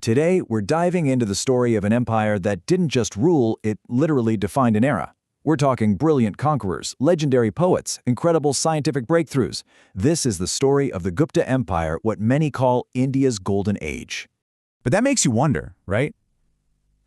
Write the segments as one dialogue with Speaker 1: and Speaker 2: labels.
Speaker 1: Today, we're diving into the story of an empire that didn't just rule, it literally defined an era. We're talking brilliant conquerors, legendary poets, incredible scientific breakthroughs. This is the story of the Gupta Empire, what many call India's golden age.
Speaker 2: But that makes you wonder, right?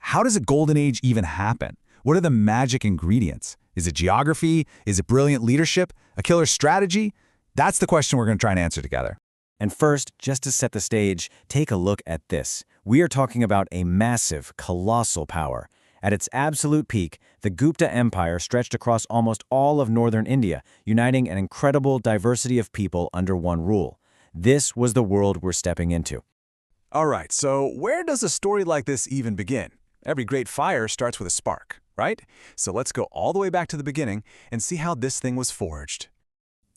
Speaker 2: How does a golden age even happen? What are the magic ingredients? Is it geography? Is it brilliant leadership? A killer strategy? That's the question we're going to try and answer together.
Speaker 3: And first, just to set the stage, take a look at this. We are talking about a massive, colossal power. At its absolute peak, the Gupta Empire stretched across almost all of northern India, uniting an incredible diversity of people under one rule. This was the world we're stepping into.
Speaker 2: All right, so where does a story like this even begin? Every great fire starts with a spark, right? So let's go all the way back to the beginning and see how this thing was forged.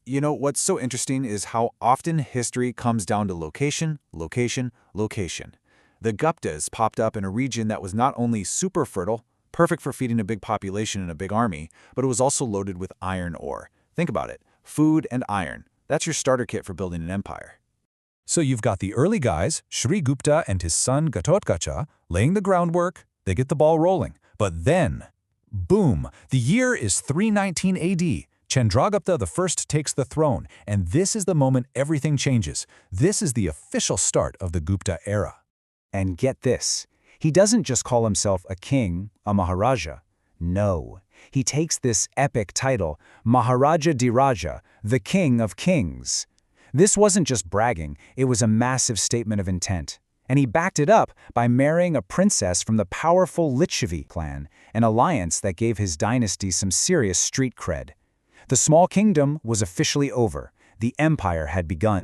Speaker 2: You know, what's so interesting is how often history comes down to location, location, location. The Guptas popped up in a region that was not only super fertile, perfect for feeding a big population and a big army, but it was also loaded with iron ore. Think about it, food and iron. That's your starter kit for building an empire. So you've got the early guys, Sri Gupta and his son Ghatotkacha, laying the groundwork. They get the ball rolling. But then, boom, the year is 319 AD. Chandragupta I takes the throne, and this is the moment everything changes. This is the official start of the Gupta era.
Speaker 4: And get this, he doesn't just call himself a king, a Maharaja. No, he takes this epic title, Maharaja di Raja, the King of Kings. This wasn't just bragging, it was a massive statement of intent. And he backed it up by marrying a princess from the powerful Lichavi clan, an alliance that gave his dynasty some serious street cred. The small kingdom was officially over. The empire had begun.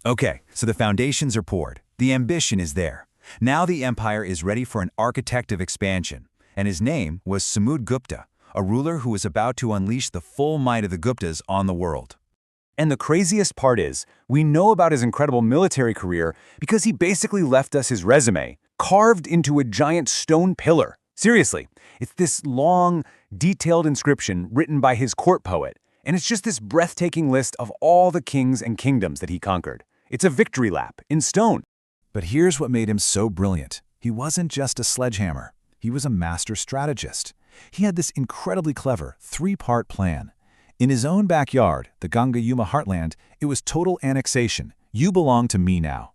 Speaker 1: Okay, so the foundations are poured. The ambition is there. Now the empire is ready for an architect of expansion. And his name was Samudgupta, a ruler who was about to unleash the full might of the Guptas on the world.
Speaker 4: And the craziest part is, we know about his incredible military career because he basically left us his resume, carved into a giant stone pillar. Seriously, it's this long, detailed inscription written by his court poet, and it's just this breathtaking list of all the kings and kingdoms that he conquered. It's a victory lap, in stone.
Speaker 1: But here's what made him so brilliant. He wasn't just a sledgehammer. He was a master strategist. He had this incredibly clever, three-part plan. In his own backyard, the Ganga-Yamuna heartland, it was total annexation. You belong to me now.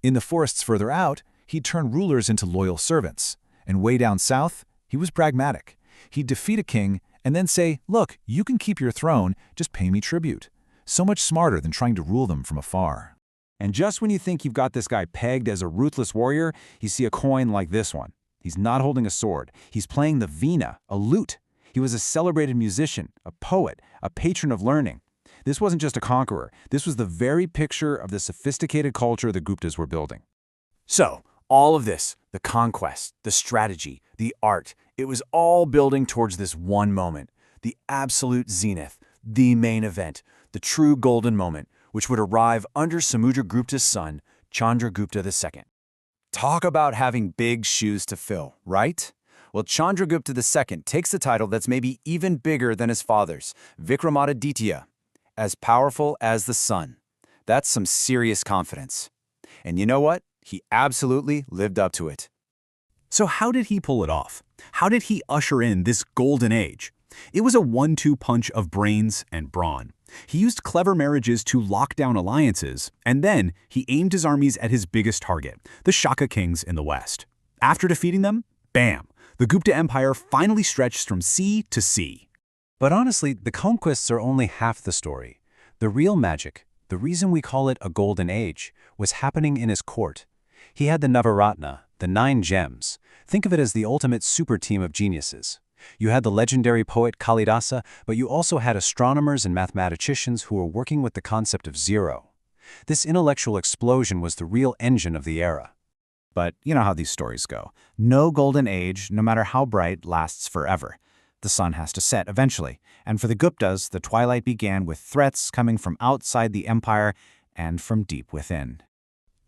Speaker 1: In the forests further out, he'd turn rulers into loyal servants. And way down south, he was pragmatic. He'd defeat a king and then say, look, you can keep your throne, just pay me tribute. So much smarter than trying to rule them from afar.
Speaker 4: And just when you think you've got this guy pegged as a ruthless warrior, you see a coin like this one. He's not holding a sword. He's playing the veena, a lute. He was a celebrated musician, a poet, a patron of learning. This wasn't just a conqueror. This was the very picture of the sophisticated culture the Guptas were building. So, all of this, the conquest, the strategy, the art, it was all building towards this one moment, the absolute zenith, the main event, the true golden moment, which would arrive under Samudgupta's son, Chandragupta II. Talk about having big shoes to fill, right? Well, Chandragupta II takes the title that's maybe even bigger than his father's, Vikramaditya, as powerful as the sun. That's some serious confidence. And you know what? He absolutely lived up to it.
Speaker 2: So how did he pull it off? How did he usher in this golden age? It was a 1-2 punch of brains and brawn. He used clever marriages to lock down alliances, and then he aimed his armies at his biggest target, the Shaka kings in the west. After defeating them, bam! The Gupta Empire finally stretched from sea to sea.
Speaker 4: But honestly, the conquests are only half the story. The real magic, the reason we call it a golden age, was happening in his court. He had the Navaratna, the 9 gems. Think of it as the ultimate super team of geniuses. You had the legendary poet Kalidasa, but you also had astronomers and mathematicians who were working with the concept of zero. This intellectual explosion was the real engine of the era. But you know how these stories go. No golden age, no matter how bright, lasts forever. The sun has to set eventually. And for the Guptas, the twilight began with threats coming from outside the empire and from deep within.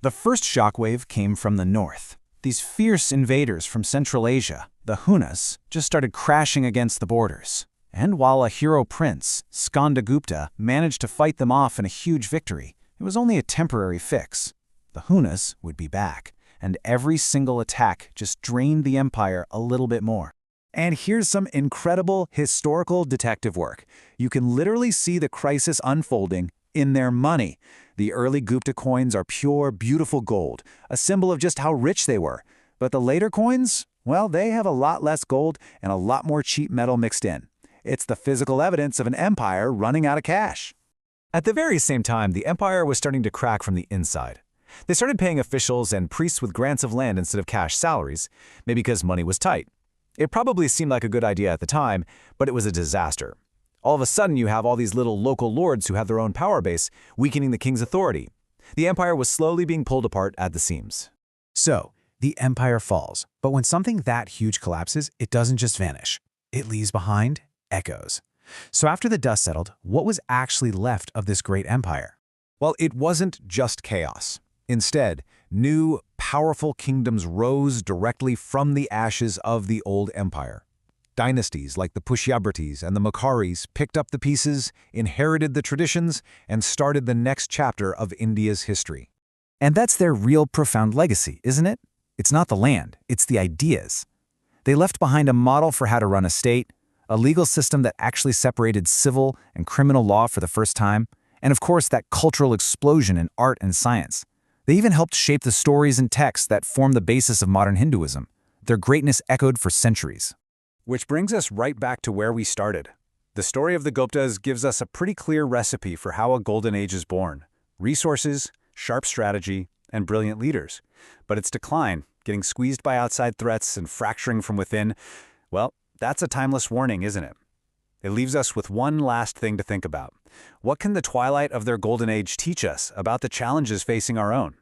Speaker 4: The first shockwave came from the north. These fierce invaders from Central Asia, the Hunas, just started crashing against the borders. And while a hero prince, Skandagupta, managed to fight them off in a huge victory, it was only a temporary fix. The Hunas would be back,
Speaker 1: and every single attack just drained the empire a little bit more. And here's some incredible historical detective work. You can literally see the crisis unfolding in their money. The early Gupta coins are pure, beautiful gold, a symbol of just how rich they were. But the later coins, well, they have a lot less gold and a lot more cheap metal mixed in. It's the physical evidence of an empire running out of cash.
Speaker 2: At the very same time, the empire was starting to crack from the inside. They started paying officials and priests with grants of land instead of cash salaries, maybe because money was tight. It probably seemed like a good idea at the time, but it was a disaster. All of a sudden, you have all these little local lords who have their own power base, weakening the king's authority. The empire was slowly being pulled apart at the seams.
Speaker 5: So, the empire falls, but when something that huge collapses, it doesn't just vanish. It leaves behind echoes. So after the dust settled, what was actually left of this great empire?
Speaker 1: Well, it wasn't just chaos. Instead, new, powerful kingdoms rose directly from the ashes of the old empire. Dynasties like the Pushyabritis and the Makharis picked up the pieces, inherited the traditions, and started the next chapter of India's history.
Speaker 5: And that's their real profound legacy, isn't it? It's not the land, it's the ideas. They left behind a model for how to run a state, a legal system that actually separated civil and criminal law for the first time, and of course that cultural explosion in art and science. They even helped shape the stories and texts that form the basis of modern Hinduism. Their greatness echoed for centuries.
Speaker 2: Which brings us right back to where we started. The story of the Guptas gives us a pretty clear recipe for how a golden age is born. Resources, sharp strategy, and brilliant leaders. But its decline, getting squeezed by outside threats and fracturing from within, well, that's a timeless warning, isn't it? It leaves us with one last thing to think about. What can the twilight of their golden age teach us about the challenges facing our own?